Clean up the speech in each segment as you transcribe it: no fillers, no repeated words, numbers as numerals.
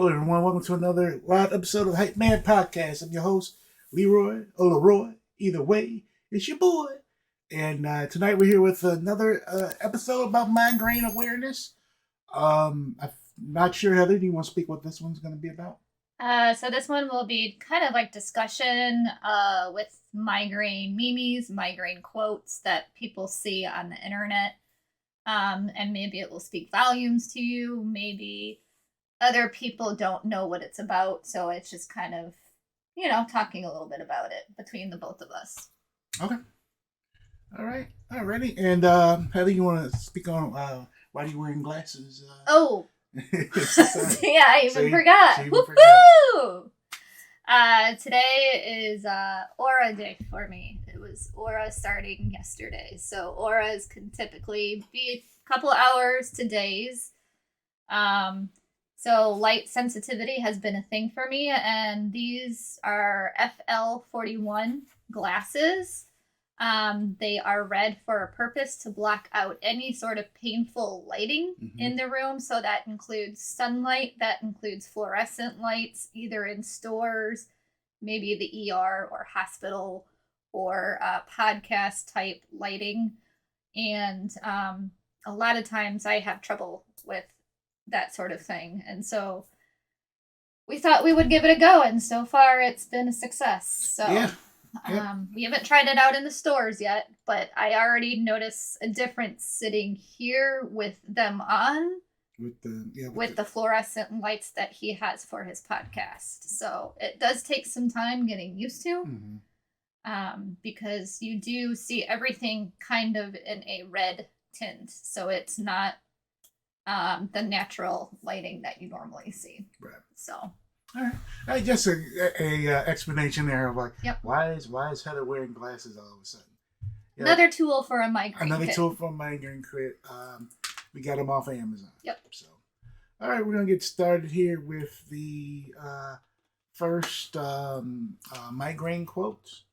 Hello, everyone. Welcome to another live episode of the Hype Man Podcast. I'm your host, Leroy or Leroy. Either way, it's your boy. And tonight we're here with another episode about migraine awareness. I'm not sure, Heather, do you want to speak what this one's going to be about? So this one will be kind of like discussion with migraine memes, migraine quotes that people see on the internet. And maybe it will speak volumes to you. Maybe other people don't know what it's about. So it's just kind of, talking a little bit about it between the both of us. Okay. All right. Alrighty. And Heather, you want to speak on why are you wearing glasses? Oh. Yeah, I even forgot. Woohoo! Today is Aura Day for me. It was Aura starting yesterday. So Auras can typically be a couple hours to days. So light sensitivity has been a thing for me, and these are FL41 glasses. They are red for a purpose to block out any sort of painful lighting in the room. So that includes sunlight, that includes fluorescent lights, either in stores, maybe the ER or hospital, or podcast type lighting. And a lot of times I have trouble with that sort of thing. And so we thought we would give it a go. And so far it's been a success. So yeah. Yep. We haven't tried it out in the stores yet, but I already notice a difference sitting here with them on with the fluorescent lights that he has for his podcast. So it does take some time getting used to, because you do see everything kind of in a red tint. So it's not the natural lighting that you normally see. Right. So. All right. Just a explanation there of like, yep. why is Heather wearing glasses all of a sudden? Another tool for a migraine kit. Tool for a migraine kit. We got them off of Amazon. Yep. So, all right, we're gonna get started here with the first migraine quotes.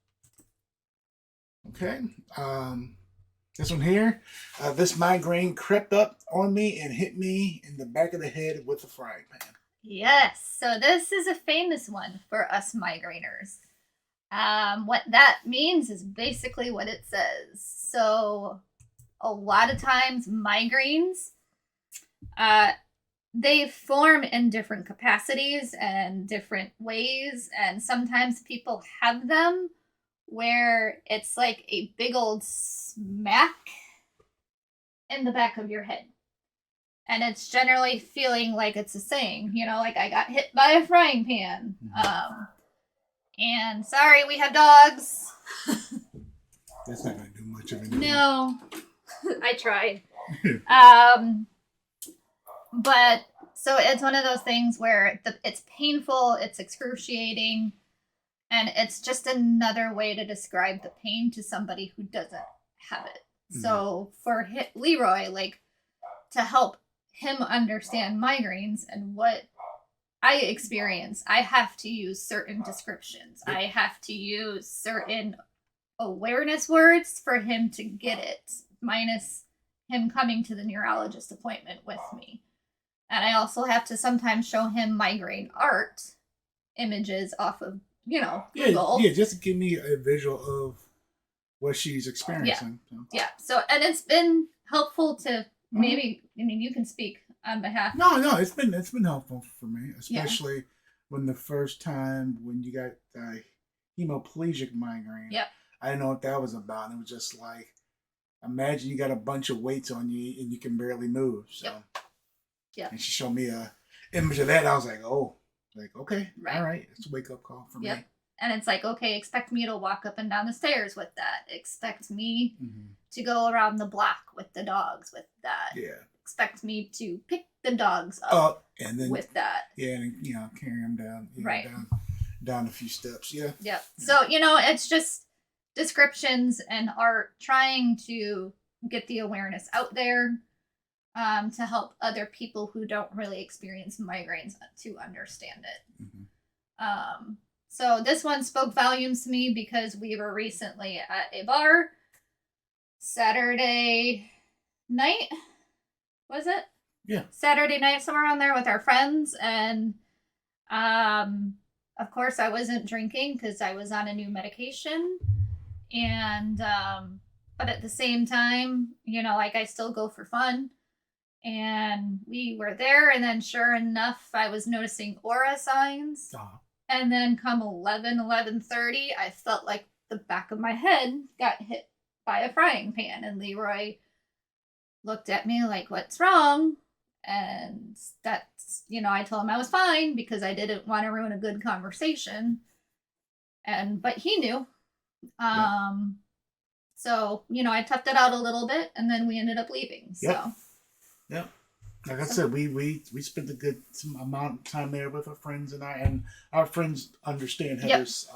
Okay. This one here. This migraine crept up on me and hit me in the back of the head with a frying pan. Yes, so this is a famous one for us migraineurs. What that means is basically what it says. So a lot of times migraines, they form in different capacities and different ways, and sometimes people have them where it's like a big old smack in the back of your head. And it's generally feeling like it's a saying, like I got hit by a frying pan. And sorry, we have dogs. That's not going to do much of anything. No, I tried. But so it's one of those things where it's painful, it's excruciating, and it's just another way to describe the pain to somebody who doesn't have it. So for Leroy, to help him understand migraines and what I experience, I have to use certain descriptions. I have to use certain awareness words for him to get it, minus him coming to the neurologist appointment with me. And I also have to sometimes show him migraine art images off of, Google. Yeah, just to give me a visual of what she's experiencing. Yeah. So, and it's been helpful to maybe, you can speak on behalf. No, it's been helpful for me, especially when the first time when you got hemiplegic migraine. Yep. I didn't know what that was about. It was just like, imagine you got a bunch of weights on you and you can barely move. So, and she showed me a image of that. I was like, oh, okay, all right, it's a wake up call for me. And it's like, okay, expect me to walk up and down the stairs with that. Expect me to go around the block with the dogs with that. Yeah. Expect me to pick the dogs up and then, with that. Yeah, and carry them down, down a few steps. Yeah. Yep. So, it's just descriptions and art trying to get the awareness out there to help other people who don't really experience migraines to understand it. So this one spoke volumes to me because we were recently at a bar Saturday night, was it? Yeah. Saturday night, somewhere around there with our friends, and Of course, I wasn't drinking because I was on a new medication. And, but at the same time, like I still go for fun. And we were there. And then, sure enough, I was noticing aura signs. Uh-huh. And then come 11:30, I felt like the back of my head got hit by a frying pan. And Leroy looked at me like, what's wrong? And that's, I told him I was fine because I didn't want to ruin a good conversation. But he knew. So, I toughed it out a little bit and then we ended up leaving. So, yeah. Like I said, we spent a good amount of time there with our friends, and our friends understand Heather's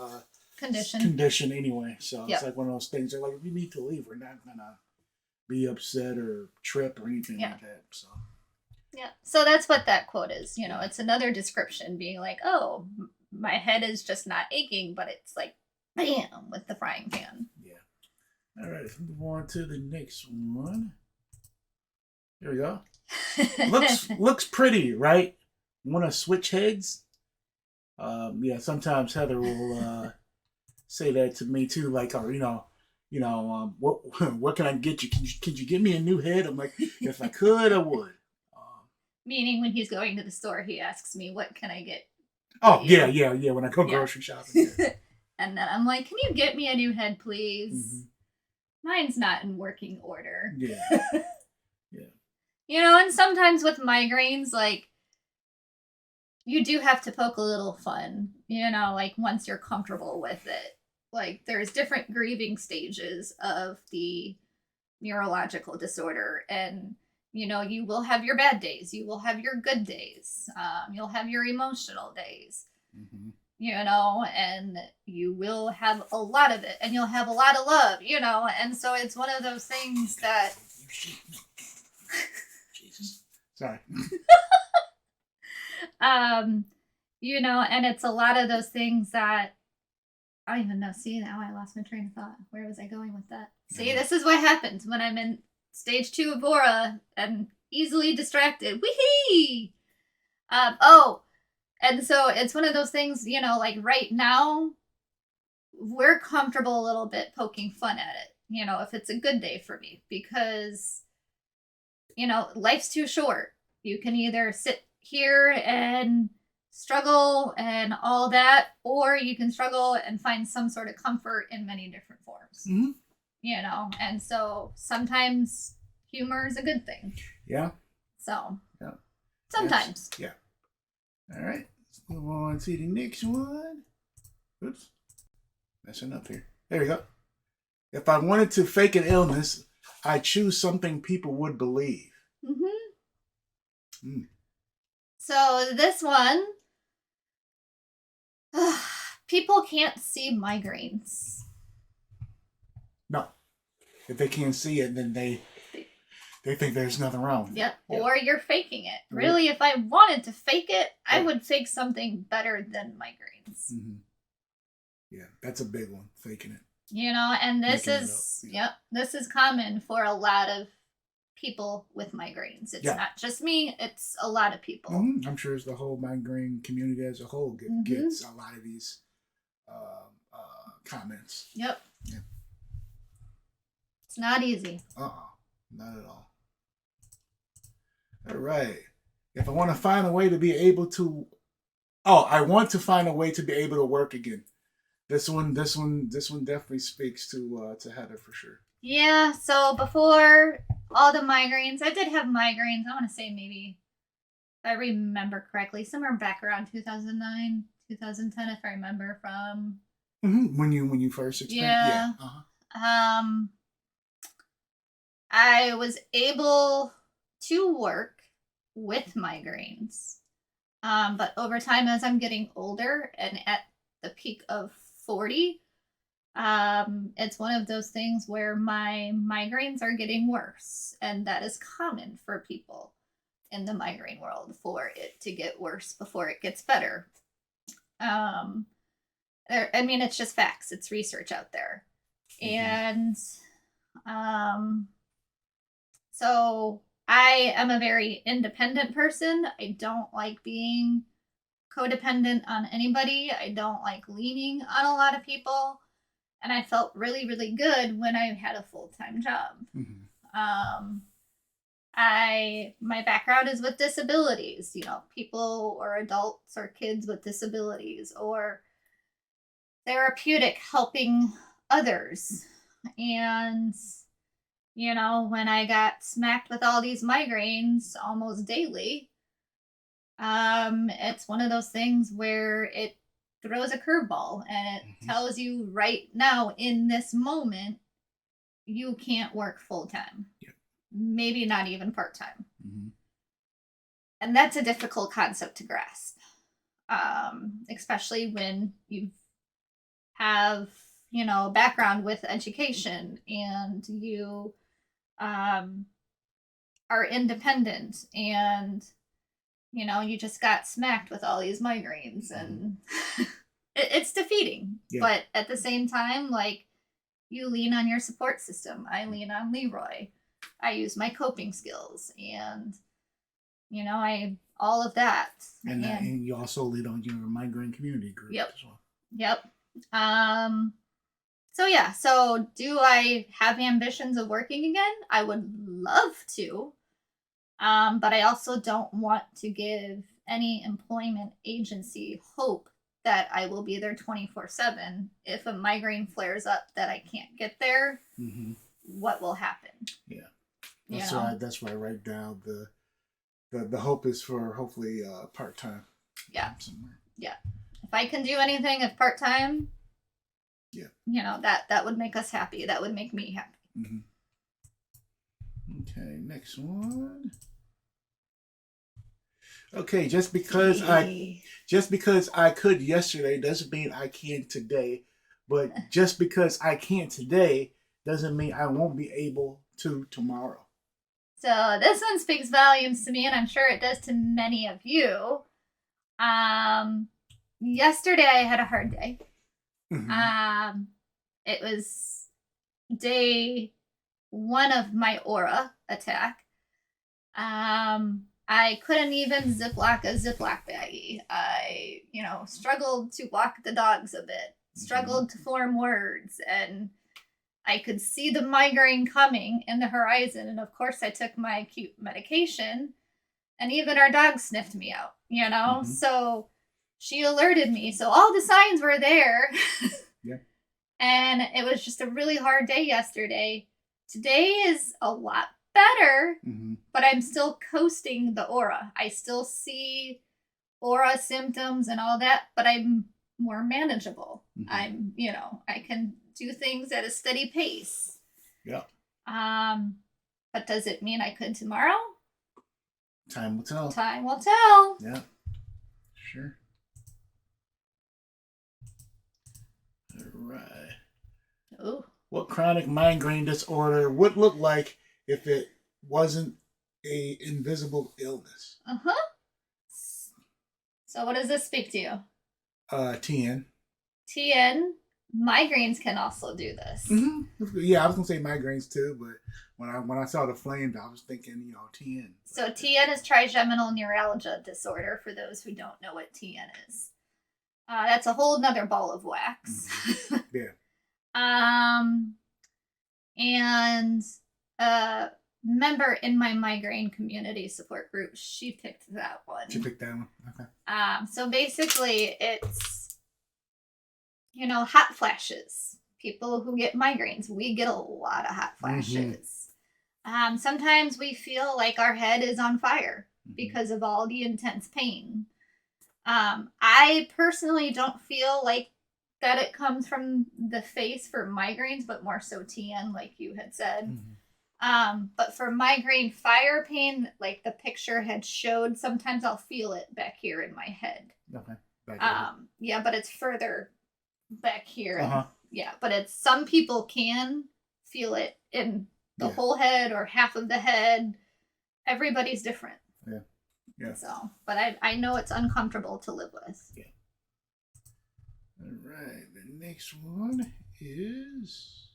condition anyway. So it's like one of those things. They're like, if you need to leave, we're not gonna be upset or trip or anything like that. So yeah, so that's what that quote is. It's another description, being like, oh, my head is just not aching, but it's like bam with the frying pan. Yeah. All right, let's move on to the next one. Here we go. looks pretty, right? Want to switch heads? Sometimes Heather will say that to me too, like, or what can I get you? Can you get me a new head? I'm like, if I could, I would. Meaning, when he's going to the store, he asks me, "What can I get?" Oh yeah. When I go grocery shopping, and then I'm like, "Can you get me a new head, please? Mm-hmm. Mine's not in working order." Yeah. And sometimes with migraines, like, you do have to poke a little fun, like once you're comfortable with it. Like, there's different grieving stages of the neurological disorder. And, you will have your bad days. You will have your good days. You'll have your emotional days. Mm-hmm. And you will have a lot of it. And you'll have a lot of love, And so it's one of those things that... Sorry. And it's a lot of those things that I don't even know. See, now I lost my train of thought. Where was I going with that? See, this is what happens when I'm in stage 2 of aura and easily distracted. Wee-hee! And so it's one of those things, like right now, we're comfortable a little bit poking fun at it, if it's a good day for me, because life's too short. You can either sit here and struggle and all that, or you can struggle and find some sort of comfort in many different forms. Mm-hmm. And so sometimes humor is a good thing. Yeah. So. Yeah. Sometimes. Yes. Yeah. All right. Let's move on to the next one. Oops. Messing up here. There we go. If I wanted to fake an illness, I'd choose something people would believe. Mm. So this one, people can't see migraines. No. If they can't see it, then they think there's nothing wrong with it. Yeah. Or you're faking it. Really, if I wanted to fake it, I would fake something better than migraines. Mm-hmm. Yeah, that's a big one, faking it. And this this is common for a lot of people with migraines. It's not just me, it's a lot of people. Mm-hmm. I'm sure it's the whole migraine community as a whole gets a lot of these comments. Yep. It's not easy. Not at all. All right. If I want to find a way to be able to I want to find a way to be able to work again. This one definitely speaks to Heather for sure. Yeah, so before all the migraines, I did have migraines. I want to say maybe, if I remember correctly, somewhere back around 2009, 2010, if I remember from. Mm-hmm. When you first experienced. Yeah. Uh-huh. I was able to work with migraines, but over time, as I'm getting older and at the peak of 40, it's one of those things where my migraines are getting worse, and that is common for people in the migraine world, for it to get worse before it gets better. It's just facts. It's research out there. Mm-hmm. And so I am a very independent person. I don't like being codependent on anybody. I don't like leaning on a lot of people. And I felt really, really good when I had a full-time job. Mm-hmm. My background is with disabilities, people or adults or kids with disabilities, or therapeutic, helping others. And when I got smacked with all these migraines almost daily, it's one of those things where it throws a curveball and it Mm-hmm. tells you right now in this moment you can't work full time. Yep. Maybe not even part time. Mm-hmm. And that's a difficult concept to grasp, especially when you have background with education and you are independent and you just got smacked with all these migraines and it's defeating. Yeah. But at the same time, like, you lean on your support system. I lean on Leroy. I use my coping skills and I all of that. And you also lead on your Migraine Community group. Yep. As well. Yep. So do I have ambitions of working again? I would love to. But I also don't want to give any employment agency hope that I will be there 24/7. If a migraine flares up that I can't get there, Mm-hmm. what will happen? Yeah. That's why I write down the hope is for hopefully part-time. Yeah. Somewhere. Yeah. If I can do anything at part-time, yeah, that would make us happy. That would make me happy. Mm-hmm. Okay, next one. Okay, just because I could yesterday doesn't mean I can today. But just because I can't today doesn't mean I won't be able to tomorrow. So this one speaks volumes to me, and I'm sure it does to many of you. Yesterday I had a hard day. Mm-hmm. It was day 1 of my aura attack. I couldn't even ziplock a Ziploc baggie. I, struggled to walk the dogs a bit, struggled to form words, and I could see the migraine coming in the horizon. And of course, I took my acute medication, and even our dog sniffed me out, Mm-hmm. So she alerted me. So all the signs were there. Yeah. And it was just a really hard day yesterday. Today is a lot better, mm-hmm. but I'm still coasting the aura. I still see aura symptoms and all that, but I'm more manageable. Mm-hmm. I'm, I can do things at a steady pace. Yeah. But does it mean I could tomorrow? Time will tell. Time will tell. Yeah. Sure. All right. Ooh. What chronic migraine disorder would look like if it wasn't a invisible illness? So what does this speak to you? TN. TN. Migraines can also do this. Mm-hmm. Yeah, I was gonna say migraines too, but when I saw the flames, I was thinking, TN. So TN is trigeminal neuralgia disorder. For those who don't know what TN is, that's a whole nother ball of wax. Mm-hmm. Yeah. And a member in my migraine community support group, she picked that one. She picked that one. Okay. So basically, it's hot flashes. People who get migraines, we get a lot of hot flashes. Mm-hmm. Sometimes we feel like our head is on fire because of all the intense pain. I personally don't feel like that it comes from the face for migraines, but more so TN, like you had said. Mm-hmm. But for migraine fire pain, like the picture had showed, sometimes I'll feel it back here in my head. Okay. Yeah, but it's further back here. Uh-huh. Yeah, but it's some people can feel it in the whole head or half of the head. Everybody's different. Yeah. Yeah. So, but I know it's uncomfortable to live with. Yeah. All right. The next one is.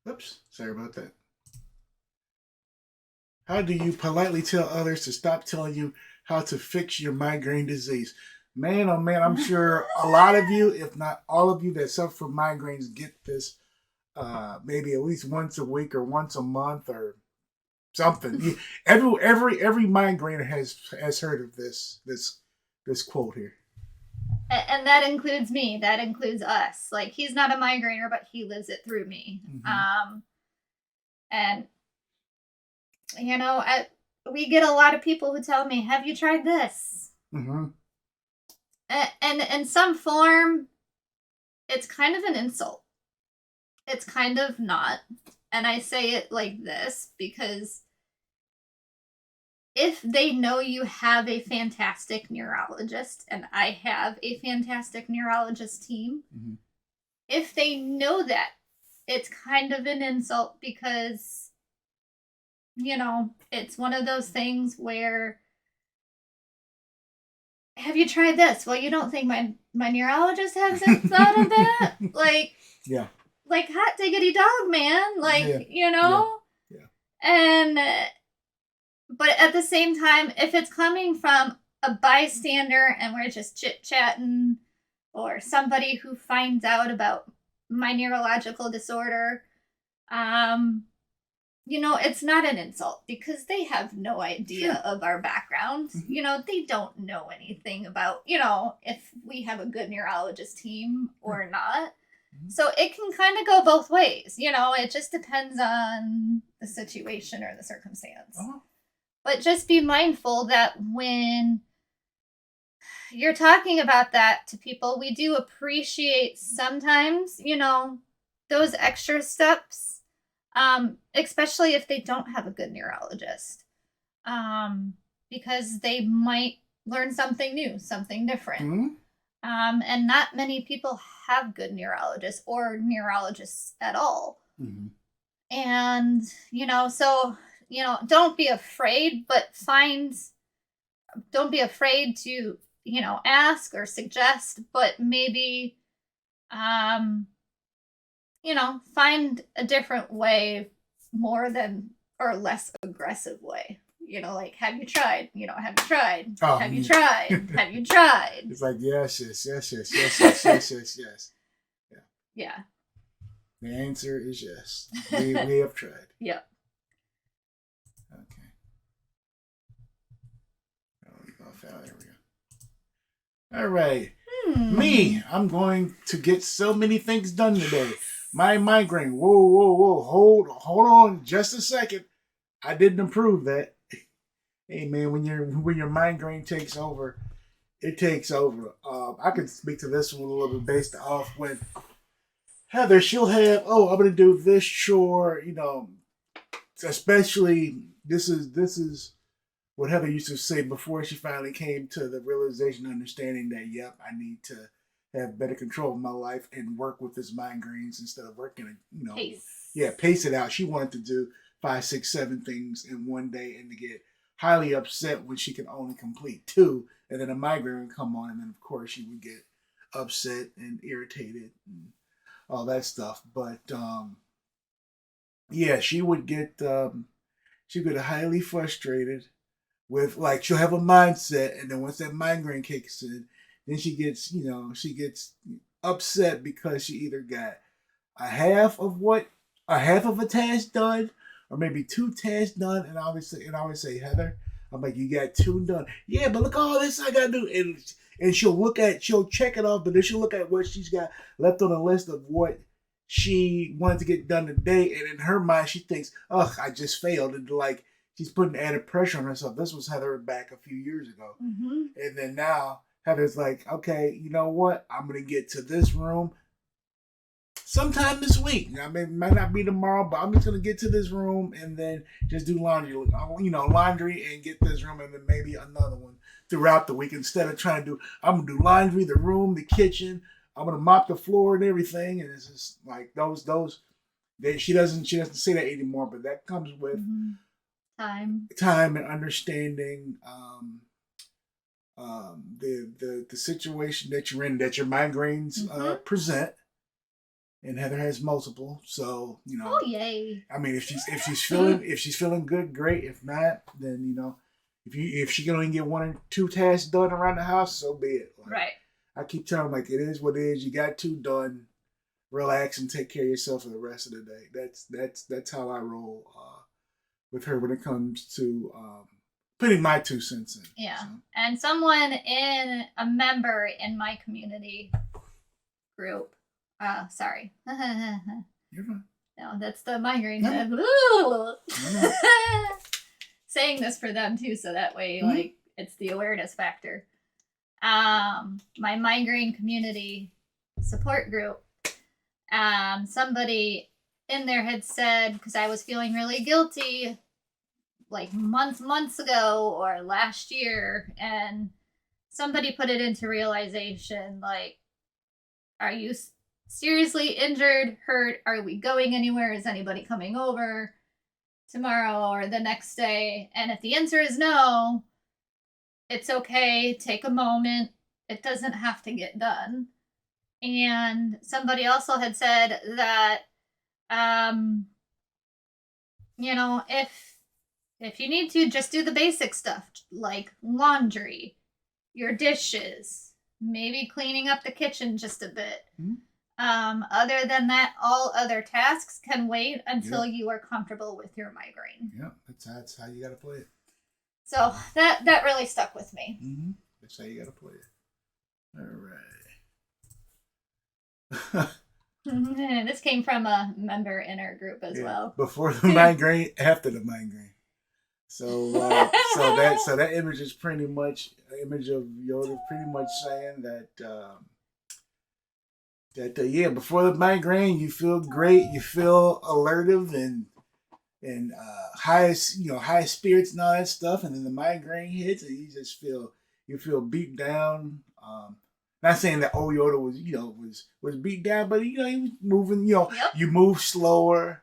Oops. Sorry about that. How do you politely tell others to stop telling you how to fix your migraine disease. Man, oh man, I'm sure a lot of you, if not all of you that suffer from migraines get this maybe at least once a week or once a month or something. Every migrainer has heard of this quote here. And that includes me. That includes us. Like, he's not a migrainer, but he lives it through me. Mm-hmm. And you know, we get a lot of people who tell me, "Have you tried this?" Mm-hmm. And in some form, it's kind of an insult. It's kind of not. And I say it like this because if they know you have a fantastic neurologist, and I have a fantastic neurologist team, Mm-hmm. if they know that, it's kind of an insult because, you know, it's one of those things where, have you tried this? Well, you don't think my neurologist hasn't thought of that? Yeah. Like hot diggity dog, man. Like, Yeah. you know? Yeah. And, but at the same time, if it's coming from a bystander and we're just chit-chatting, or somebody who finds out about my neurological disorder, you know, it's not an insult because they have no idea of our background. Mm-hmm. You know, they don't know anything about, you know, if we have a good neurologist team or not. Mm-hmm. So it can kind of go both ways. You know, it just depends on the situation or the circumstance. Uh-huh. But just be mindful that when you're talking about that to people, we do appreciate sometimes, you know, those extra steps. Especially if they don't have a good neurologist, because they might learn something new, something different. Mm-hmm. And not many people have good neurologists or neurologists at all. Mm-hmm. And, you know, so, you know, don't be afraid, but don't be afraid to, you know, ask or suggest, but maybe, you know, find a different way, more than or less aggressive way. You know, like, have you tried? You know, have you tried? Oh, have you tried? Have you tried? It's like, yes. Yeah. Yeah. The answer is yes. We have tried. Yep. Okay. There we go. All right. Me, I'm going to get so many things done today. My migraine. Whoa. Hold on just a second. I didn't approve that. Hey man, when your migraine takes over, it takes over. I can speak to this one a little bit based off when Heather, she'll have, I'm gonna do this chore, you know, especially this is what Heather used to say before she finally came to the realization, understanding that, yep, I need to have better control of my life and work with this migraines instead of working, you know, pace it out. She wanted to do 5, 6, 7 things in one day and to get highly upset when she could only complete 2, and then a migraine would come on, and then of course she would get upset and irritated and all that stuff. But she would get highly frustrated with, like, she'll have a mindset, and then once that migraine kicks in, then she gets upset because she either got a half of a task done, or maybe 2 tasks done. And I always say, Heather, I'm like, you got 2 done. Yeah, but look at all this I gotta do. And she'll check it off, but then she'll look at what she's got left on the list of what she wanted to get done today, and in her mind she thinks, I just failed, and like, she's putting added pressure on herself. This was Heather back a few years ago. Mm-hmm. And then now Heather's like, okay, you know what? I'm going to get to this room sometime this week. I mean, it might not be tomorrow, but I'm just going to get to this room and then just do laundry and get this room, and then maybe another one throughout the week, instead of trying to do, I'm going to do laundry, the room, the kitchen. I'm going to mop the floor and everything. And it's just like she doesn't say that anymore, but that comes with time and understanding the situation that you're in, that your migraines present. And Heather has multiple, so you know. Oh yay! I mean, if she's feeling good, great. If not, then if she can only get 1 or 2 tasks done around the house, so be it. Like, Right. I keep telling them, like, it is what it is. You got 2 done. Relax and take care of yourself for the rest of the day. That's how I roll with her when it comes to putting my 2 cents in. Yeah. So. And a member in my community group. Sorry. You're fine. No, that's the migraine. No. Saying this for them too, so that way, Mm-hmm. like, it's the awareness factor. My migraine community support group. Somebody in there had said, because I was feeling really guilty, like months ago or last year, and somebody put it into realization, like, are you seriously injured, hurt? Are we going anywhere? Is anybody coming over tomorrow or the next day? And if the answer is no, it's okay. Take a moment. It doesn't have to get done. And somebody also had said that, if you need to, just do the basic stuff, like laundry, your dishes, maybe cleaning up the kitchen just a bit. Mm-hmm. Other than that, all other tasks can wait until you are comfortable with your migraine. Yeah, that's how you gotta play it. So that really stuck with me. Mm-hmm. That's how you gotta play it. All right. This came from a member in our group as well. Before the migraine, after the migraine. So that image is pretty much an image of Yoda, pretty much saying that before the migraine you feel great, you feel alertive and high spirits and all that stuff, and then the migraine hits and you feel beat down. Not saying that old Yoda was beat down, but he was moving. Yep. You move slower.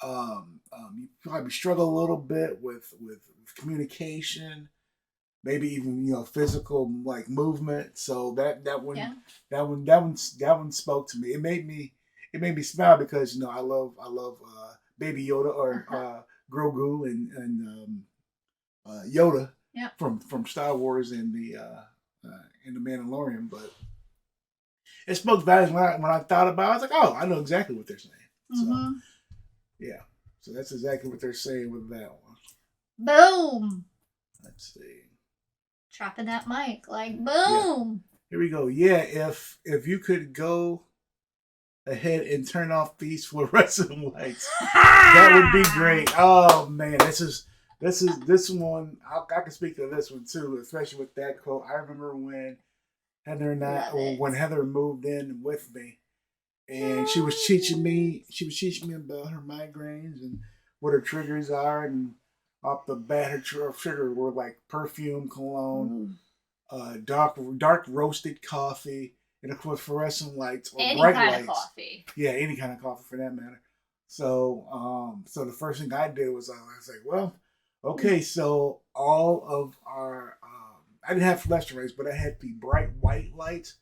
You probably struggle a little bit with communication, maybe even physical like movement. So that one spoke to me. It made me smile because I love Baby Yoda or Grogu and Yoda from Star Wars and the Mandalorian, but it spoke volumes when I thought about it. I was like, oh, I know exactly what they're saying. Mm-hmm. So yeah. So that's exactly what they're saying with that one. Boom. Let's see. Dropping that mic, like boom. Yeah. Here we go. Yeah, if you could go ahead and turn off these fluorescent lights, that would be great. Oh man, this one. I can speak to this one too, especially with that quote. I remember when Heather moved in with me. And she was teaching me about her migraines and what her triggers are, and off the bat, her triggers were like perfume, cologne, dark roasted coffee, and of course fluorescent lights or any bright kind lights. Of coffee. Yeah, any kind of coffee for that matter. So, so the first thing I did was I was like, well, okay, so all of our, I didn't have fluorescent lights, but I had the bright white lights,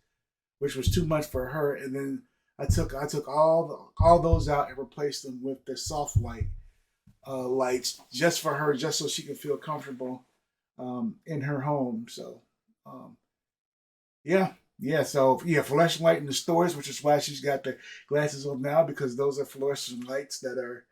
which was too much for her, and then I took all those out and replaced them with the soft white lights just for her, just so she could feel comfortable in her home. So, fluorescent light in the stores, which is why she's got the glasses on now, because those are fluorescent lights that are,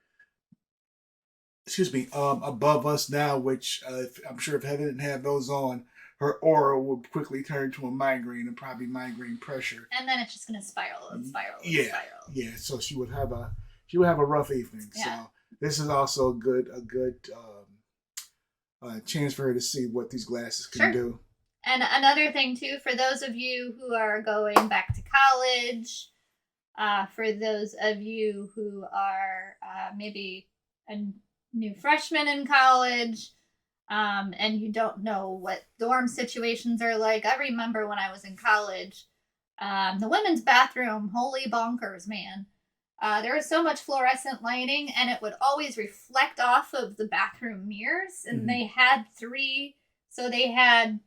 above us now. Which I'm sure if Heather didn't have those on, her aura would quickly turn to a migraine and probably migraine pressure. And then it's just going to spiral and spiral and spiral. Yeah. So she would have a rough evening. Yeah. So this is also a good chance for her to see what these glasses can do. And another thing too, for those of you who are going back to college, for those of you who are maybe a new freshman in college, and you don't know what dorm situations are like. I remember when I was in college, the women's bathroom, holy bonkers, man. There was so much fluorescent lighting, and it would always reflect off of the bathroom mirrors. And they had 3, so they had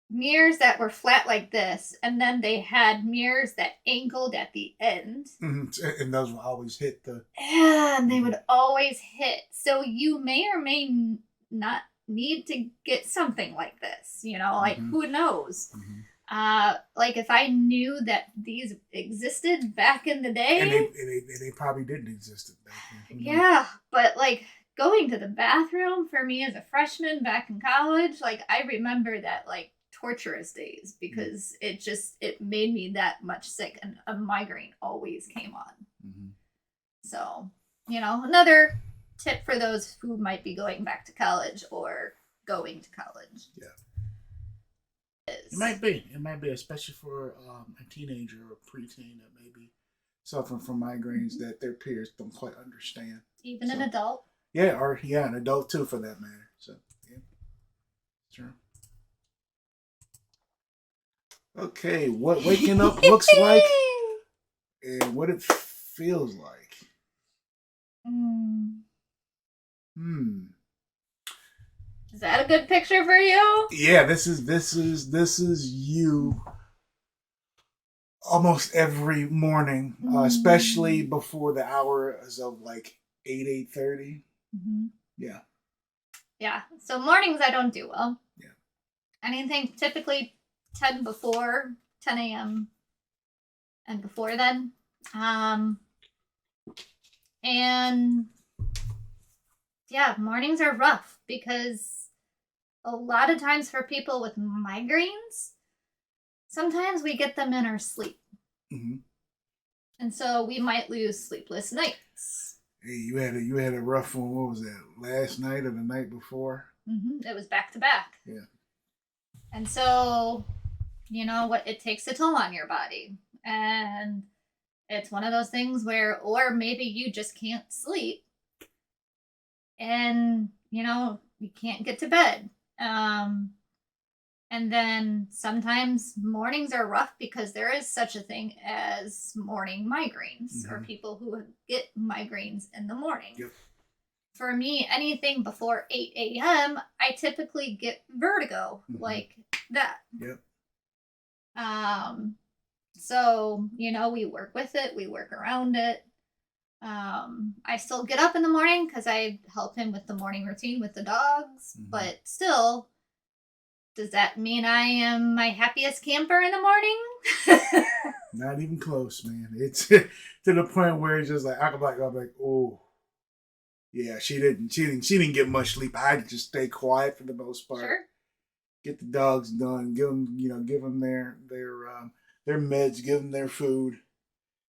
mirrors that were flat like this, and then they had mirrors that angled at the end. Mm-hmm. And those will always hit and they would always hit. So you may or may not need to get something like this? Like, who knows? Like, if I knew that these existed back in the day. And they probably didn't exist back then. Yeah, but, like, going to the bathroom for me as a freshman back in college, like, I remember that, like, torturous days because it made me that much sick, and a migraine always came on. So, another tip for those who might be going back to college or going to college. Yeah. It might be, especially for a teenager or a preteen that may be suffering from migraines that their peers don't quite understand. Even an adult. Yeah, or an adult too, for that matter. So, yeah, sure. Okay, what waking up looks like and what it feels like. Is that a good picture for you? Yeah, this is you almost every morning, especially before the hours of like 8:30. Yeah. Yeah. So mornings I don't do well. Yeah. Anything typically 10 a.m. and before then. And yeah, mornings are rough because a lot of times for people with migraines, sometimes we get them in our sleep. And so we might lose sleepless nights. Hey, you had a rough one. What was that? Last night or the night before? It was back to back. Yeah. And so, what it takes a toll on your body. And it's one of those things where, or maybe you just can't sleep and, you can't get to bed. And then sometimes mornings are rough because there is such a thing as morning migraines or people who get migraines in the morning. Yep. For me, anything before 8 a.m., I typically get vertigo like that. Yep. So, we work with it, we work around it. I still get up in the morning because I help him with the morning routine with the dogs, but still, does that mean I am my happiest camper in the morning? Not even close, man. It's to the point where it's just like I'm like, oh, yeah, she didn't get much sleep. I had to just stay quiet for the most part. Sure. Get the dogs done. Give them their meds. Give them their food,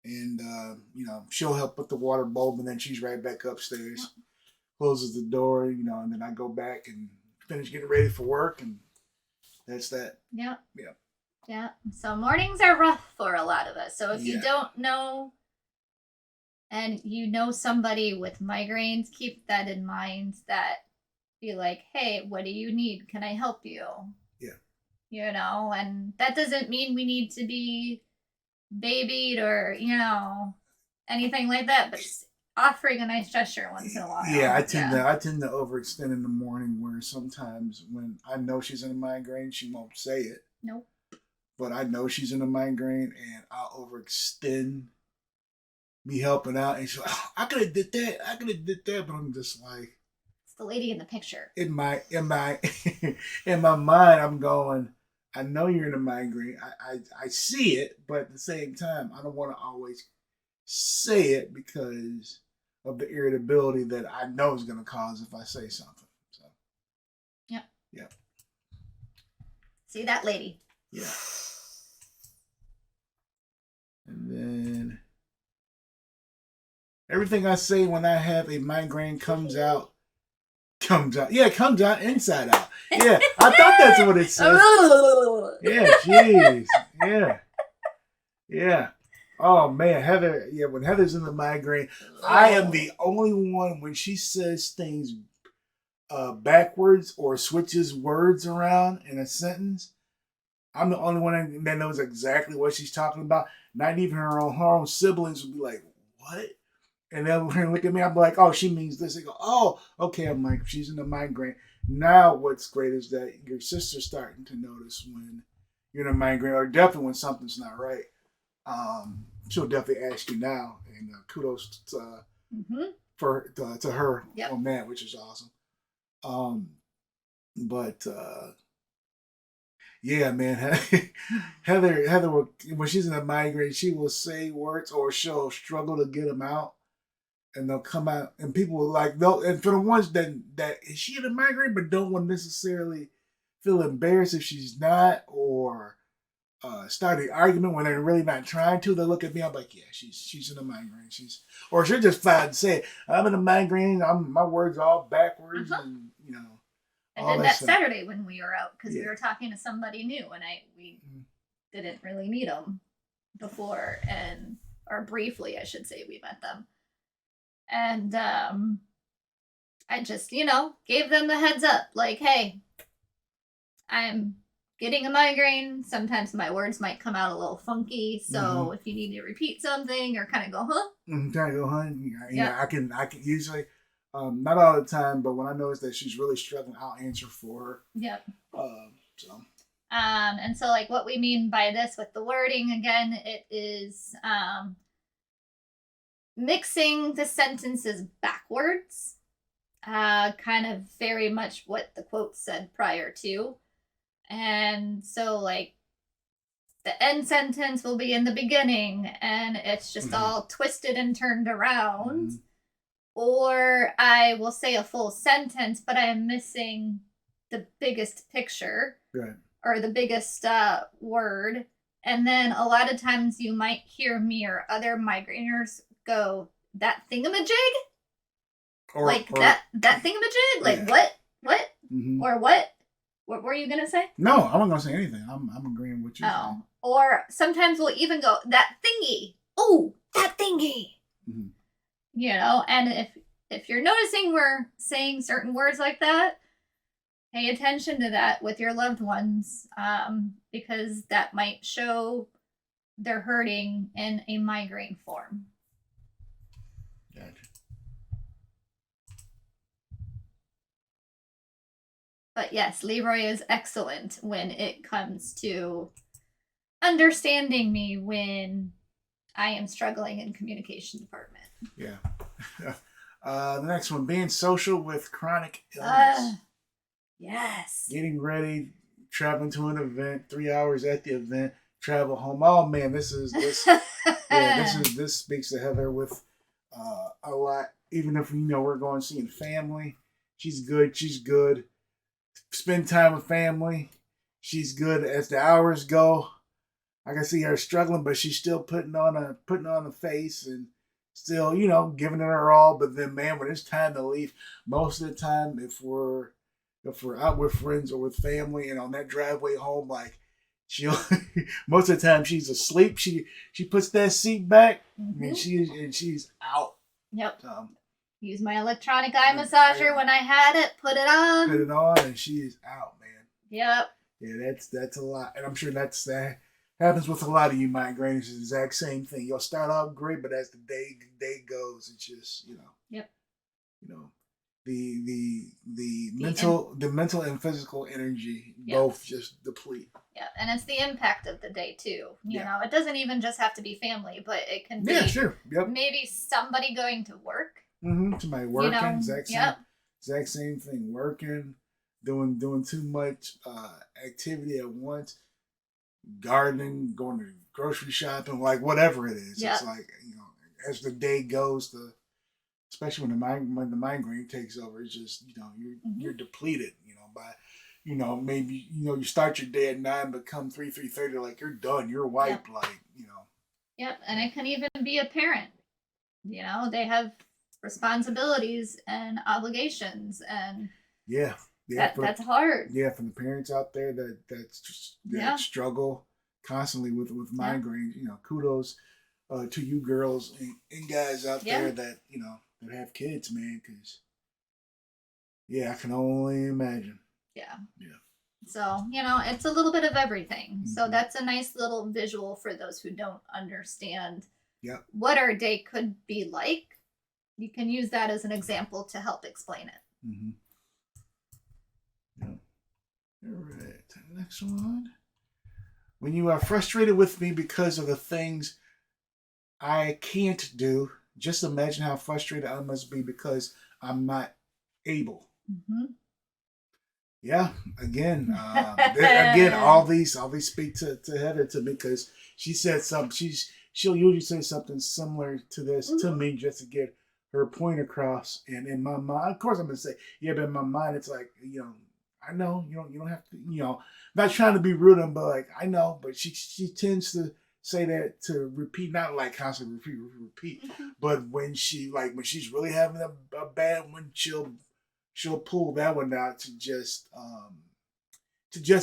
and she'll help with the water bulb, and then she's right back upstairs. Closes the door, and then I go back and finish getting ready for work, and that's that. Yep. Yeah. Yeah. So mornings are rough for a lot of us. So if you don't know and you know somebody with migraines, keep that in mind. That be like, hey, what do you need? Can I help you? Yeah. And that doesn't mean we need to be babied or, anything like that, but just offering a nice gesture once in a while. Yeah, I tend to overextend in the morning where sometimes when I know she's in a migraine, she won't say it. Nope. But I know she's in a migraine and I'll overextend me helping out, and she's like, I could have did that, but I'm just like, it's the lady in the picture. In my in my mind, I'm going, I know you're in a migraine. I see it, but at the same time, I don't want to always say it because of the irritability that I know is going to cause if I say something. So. Yep. See that lady? Yeah. And then everything I say when I have a migraine comes out. Yeah, it comes out inside out. Yeah, I thought that's what it said. Yeah, jeez. Yeah. Oh, man, Heather, when Heather's in the migraine, I am the only one when she says things backwards or switches words around in a sentence. I'm the only one that knows exactly what she's talking about. Not even her own siblings would be like, what? And they'll look at me. I'm like, oh, she means this. They go, oh, okay. I'm like, she's in a migraine. Now what's great is that your sister's starting to notice when you're in a migraine, or definitely when something's not right. She'll definitely ask you now. And kudos to her Yep. on that, which is awesome. Um, but yeah, man, Heather will, when she's in a migraine, she will say words or she'll struggle to get them out, and they'll come out, and people will like they'll, and for the ones that is she in a migraine but don't want to necessarily feel embarrassed if she's not, or start the argument when they're really not trying to. They look at me. I'm like, yeah, she's in a migraine. Or she'll just flat say, I'm in a migraine. My words all backwards, and I all did that stuff. Saturday when we were out because Yeah. we were talking to somebody new, and we didn't really meet them before, or briefly, I should say, we met them, and I just gave them the heads up, like, hey, I'm getting a migraine. Sometimes my words might come out a little funky, so if you need to repeat something or kind of go, huh? Kind of go, huh? Yeah, I can usually, not all the time, but when I notice that she's really struggling, I'll answer for her. Yep. So. And so, like, what we mean by this with the wording, again, it is mixing the sentences backwards, kind of very much what the quote said prior to. And so, like, the end sentence will be in the beginning, and it's just all twisted and turned around. Or I will say a full sentence, but I am missing the biggest picture. Right. Or the biggest word. And then a lot of times you might hear me or other migraineurs go, that thingamajig? Or that thingamajig? Like, yeah. What? Or what? What were you going to say? No, I'm not going to say anything. I'm agreeing with you. Oh. Or sometimes we'll even go, that thingy. Oh, that thingy. And if you're noticing we're saying certain words like that, pay attention to that with your loved ones, because that might show they're hurting in a migraine form. Gotcha. But yes, Leroy is excellent when it comes to understanding me when I am struggling in communication department. Yeah. The next one, being social with chronic illness. Yes. Getting ready, traveling to an event, 3 hours at the event, travel home. Oh man, this speaks to Heather with a lot. Even if we're going seeing family, she's good. Spend time with family, she's good. As the hours go, I can see her struggling, but she's still putting on a face and still giving it her all. But then, man, when it's time to leave, most of the time, if we're out with friends or with family and on that driveway home, like she'll most of the time she's asleep. She puts that seat back and she's out. Yep. Use my electronic eye massager when I had it. Put it on, and she's out, man. Yep. Yeah, that's a lot, and I'm sure that happens with a lot of you migraines. It's the exact same thing. You'll start off great, but as the day goes, it's just Yep. The mental and physical energy both just deplete. Yeah, and it's the impact of the day too. You know, it doesn't even just have to be family, but it can be maybe somebody going to work. Somebody working, exact same thing. Working, doing too much activity at once, gardening, going to grocery shopping, like whatever it is. It's like as the day goes, especially when the migraine takes over, it's just you're depleted. By maybe you start your day at 9, but come 3:30, like you're done, you're wiped, like Yep, and it can even be a parent. They have responsibilities and obligations, and that's hard. Yeah, from the parents out there that struggle constantly with migraines. Kudos to you girls and guys out there that that have kids, man, because I can only imagine. Yeah. So it's a little bit of everything. So that's a nice little visual for those who don't understand what our day could be like. You can use that as an example to help explain it. All right, next one. When you are frustrated with me because of the things I can't do, just imagine how frustrated I must be because I'm not able. Yeah, again, again, all these speak to Heather to me because she said something. She'll usually say something similar to this to Mhm. me just to get her point across. And in my mind, of course, I'm gonna say, yeah, but in my mind, it's like, I know you don't have to, not trying to be rude, but like I know, but she tends to say that to repeat, not like constantly repeat, Mhm. but when she's really having a bad one, she'll pull that one out to just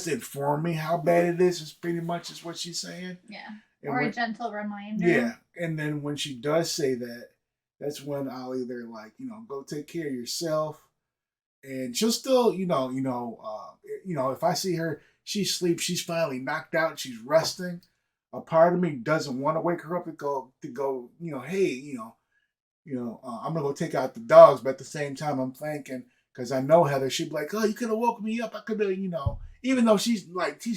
inform me how bad it is pretty much is what she's saying. Yeah. And Or a when gentle reminder. yeah, and then when she does say that, that's when I'll either like, go take care of yourself, and she'll still, if I see her, she sleeps, she's finally knocked out, she's resting. A part of me doesn't want to wake her up to go, hey, I'm gonna go take out the dogs, but at the same time, I'm thinking because I know Heather, she'd be like, "Oh, you could have woke me up. I could have, even though she's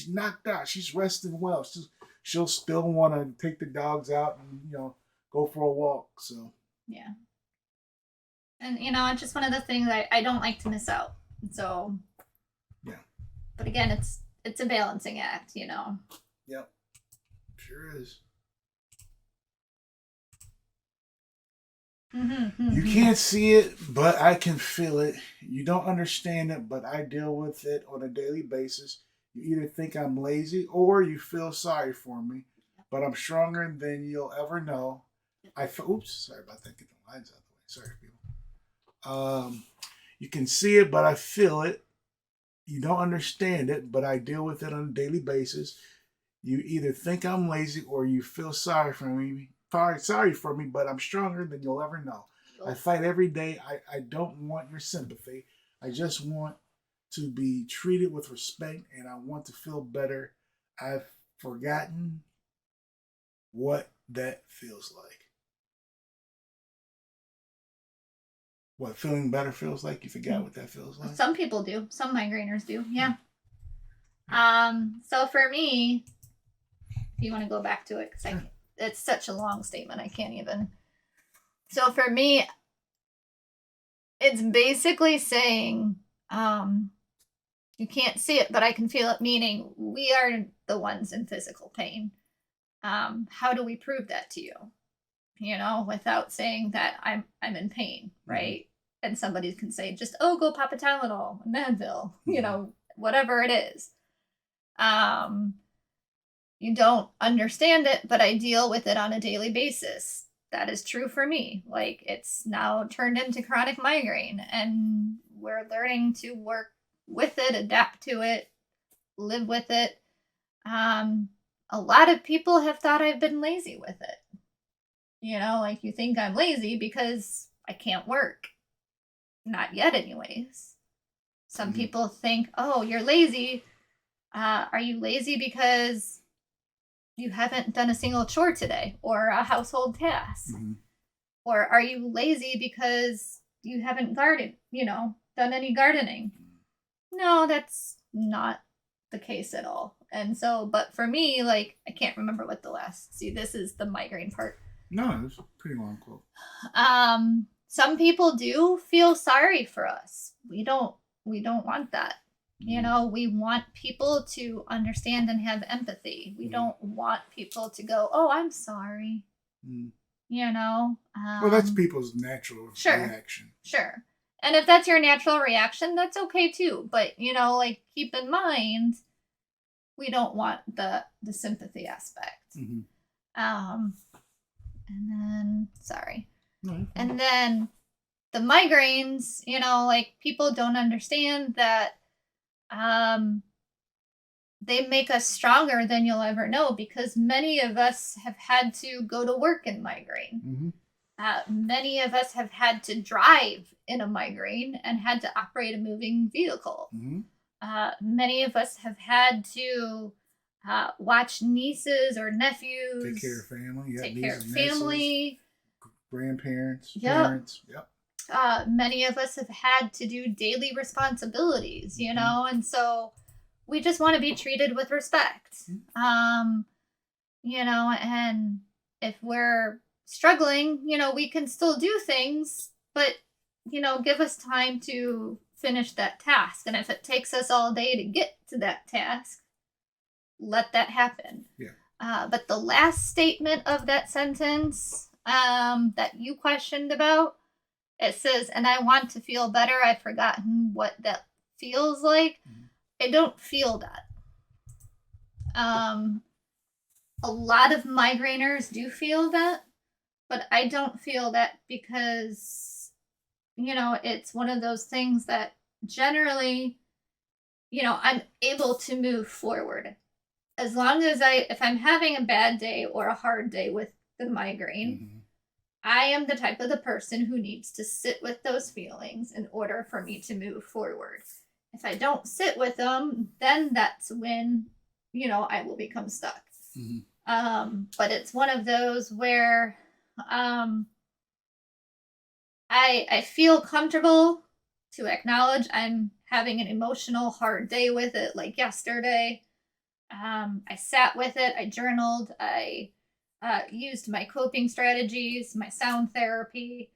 knocked out, she's resting well. She'll still want to take the dogs out and go for a walk." So Yeah. And it's just one of the things I don't like to miss out. So, yeah, but again, it's a balancing act. yep, sure is. You Mm-hmm. can't see it, but I can feel it. You don't understand it, but I deal with it on a daily basis. You either think I'm lazy or you feel sorry for me, but I'm stronger than you'll ever know. Oops, sorry about that. Get the lines out of the way. Sorry, people. You can see it, but I feel it. You don't understand it, but I deal with it on a daily basis. You either think I'm lazy or you feel sorry for me, but I'm stronger than you'll ever know. I fight every day. I don't want your sympathy. I just want to be treated with respect and I want to feel better. I've forgotten what that feels like. What feeling better feels like? You forgot what that feels like? Some people do. Some migrainers do. Yeah. Yeah. So for me, if you want to go back to it, because Sure. it's such a long statement, I can't even. So for me, it's basically saying, you can't see it, but I can feel it. Meaning, we are the ones in physical pain. How do we prove that to you? Without saying that I'm in pain, right? Mm-hmm. And somebody can say, just go pop a Tylenol, Advil, whatever it is. You don't understand it, but I deal with it on a daily basis. That is true for me. Like, it's now turned into chronic migraine, and we're learning to work with it, adapt to it, live with it. A lot of people have thought I've been lazy with it. Like, you think I'm lazy because I can't work. Not yet, anyways. Some people think, oh, you're lazy. Are you lazy because you haven't done a single chore today or a household task? Mm-hmm. Or are you lazy because you haven't done any gardening? No, that's not the case at all. And so, but for me, like, I can't remember what this is the migraine part. No, it's a pretty long quote. Some people do feel sorry for us. We don't want that. We want people to understand and have empathy. We don't want people to go, "Oh, I'm sorry." Well, that's people's natural reaction. Sure. And if that's your natural reaction, that's okay too. But, like, keep in mind, we don't want the sympathy aspect. Mm-hmm. And then, sorry. Mm-hmm. And then the migraines, like, people don't understand that they make us stronger than you'll ever know, because many of us have had to go to work in migraine. Mm-hmm. Many of us have had to drive in a migraine and had to operate a moving vehicle. Mm-hmm. Many of us have had to watch nieces or nephews. Take care of family. Take care of family. Grandparents. Parents. Yep. Many of us have had to do daily responsibilities, and so we just want to be treated with respect. And if we're struggling, we can still do things, but, give us time to finish that task. And if it takes us all day to get to that task, let that happen. Yeah. But the last statement of that sentence that you questioned about, it says, and I want to feel better. I've forgotten what that feels like. I don't feel that. A lot of migraineurs do feel that, but I don't feel that because, it's one of those things that generally, I'm able to move forward. As long as if I'm having a bad day or a hard day with the migraine, I am the type of the person who needs to sit with those feelings in order for me to move forward. If I don't sit with them, then that's when, I will become stuck. But it's one of those where I feel comfortable to acknowledge I'm having an emotional hard day with it, like yesterday. I sat with it, I journaled, I used my coping strategies, my sound therapy,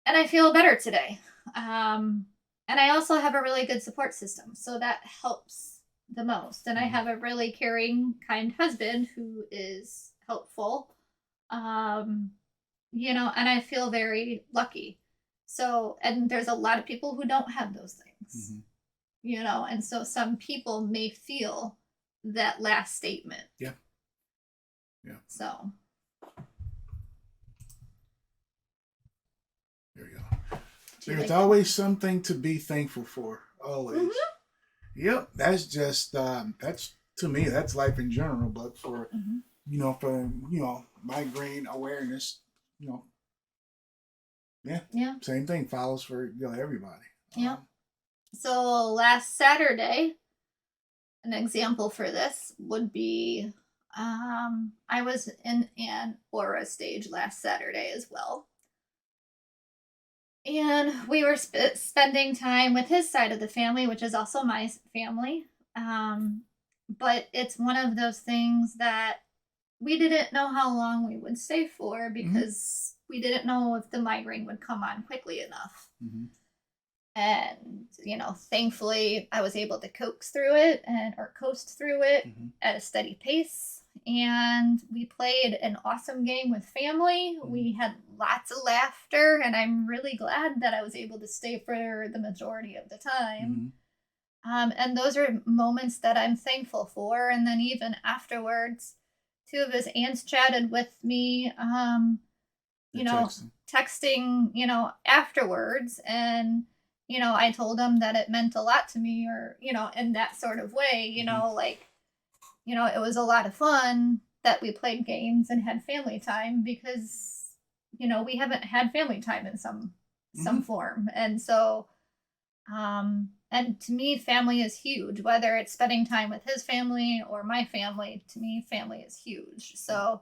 and I feel better today. And I also have a really good support system, so that helps the most. And I have a really caring, kind husband who is helpful, and I feel very lucky. So, and there's a lot of people who don't have those things, and so some people may feel that last statement. Yeah. So. There we go. There's always something to be thankful for. Always. Yep. That's just that's, to me, that's life in general. But for migraine awareness, same thing follows for everybody. Yeah. So last Saturday, an example for this would be I was in an aura stage last Saturday as well. And we were spending time with his side of the family, which is also my family. But it's one of those things that we didn't know how long we would stay for because we didn't know if the migraine would come on quickly enough. And, thankfully I was able to coax through it or coast through it at a steady pace. And we played an awesome game with family. We had lots of laughter, and I'm really glad that I was able to stay for the majority of the time. And those are moments that I'm thankful for. And then even afterwards, 2 of his aunts chatted with me, texting, afterwards. And, I told them that it meant a lot to me, or, in that sort of way, it was a lot of fun that we played games and had family time because, we haven't had family time in some form. And so, and to me, family is huge, whether it's spending time with his family or my family. To me, family is huge. So,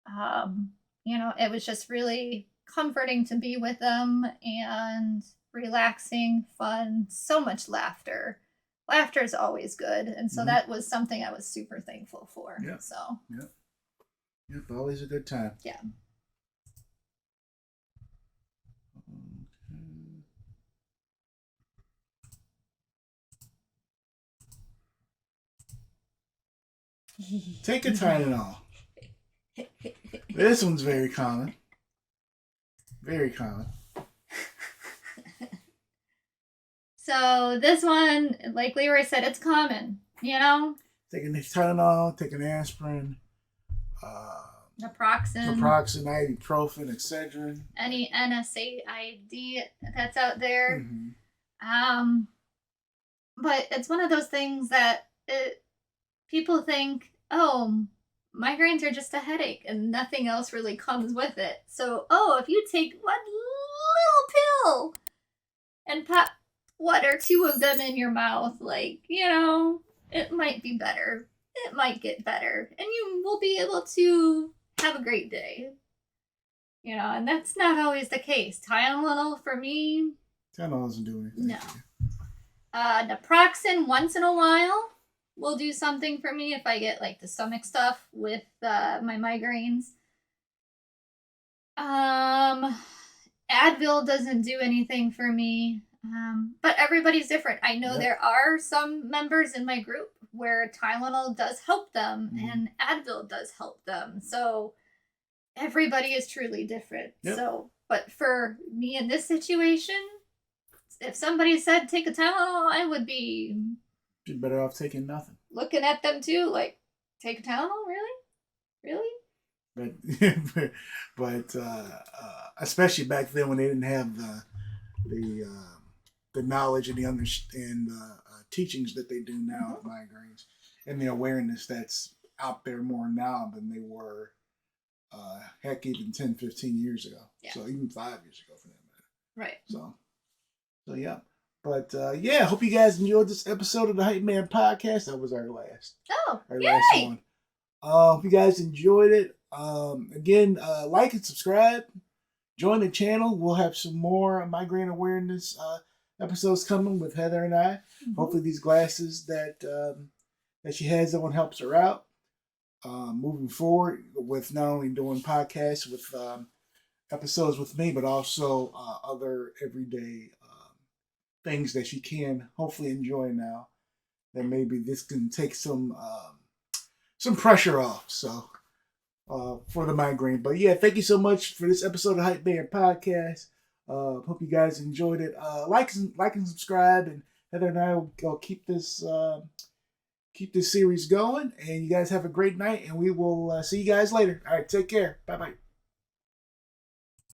it was just really comforting to be with them and relaxing, fun, so much laughter. Laughter is always good. And so that was something I was super thankful for. Yeah. So. Yep, always a good time. Yeah. Take a Tylenol. This one's very common. Very common. So this one, like Leroy said, it's common, Taking Tylenol, taking aspirin, naproxen, ibuprofen, Excedrin. Any NSAID that's out there. But it's one of those things that people think, oh, migraines are just a headache and nothing else really comes with it. So, if you take one little pill and pop 1 or 2 of them in your mouth, it might be better. It might get better. And you will be able to have a great day. And that's not always the case. Tylenol for me. Tylenol doesn't do anything. No. Naproxen once in a while will do something for me if I get the stomach stuff with my migraines. Advil doesn't do anything for me. But everybody's different. I know Yep. there are some members in my group where Tylenol does help them and Advil does help them. So everybody is truly different. Yep. So, but for me in this situation, if somebody said take a Tylenol, I would be You're better off taking nothing. looking at them too, like, take a Tylenol, really? But especially back then when they didn't have the knowledge and the teachings that they do now of migraines, and the awareness that's out there more now than they were heck, even 10, 15 years ago. Yeah. So even 5 years ago for that matter. Right. So yeah. But yeah, hope you guys enjoyed this episode of the Hype Man Podcast. That was our last. Oh, our yay! last one. Hope you guys enjoyed it. Again, like and subscribe. Join the channel. We'll have some more migraine awareness episodes coming with Heather and I. Hopefully these glasses that she has on helps her out. Moving forward with not only doing podcasts with episodes with me, but also other everyday things that she can hopefully enjoy now. That maybe this can take some pressure off. So for the migraine. But yeah, thank you so much for this episode of Hype Man Podcast. Hope you guys enjoyed it. Like and subscribe, and Heather and I will keep this series going. And you guys have a great night, and we will see you guys later. All right, take care. Bye bye.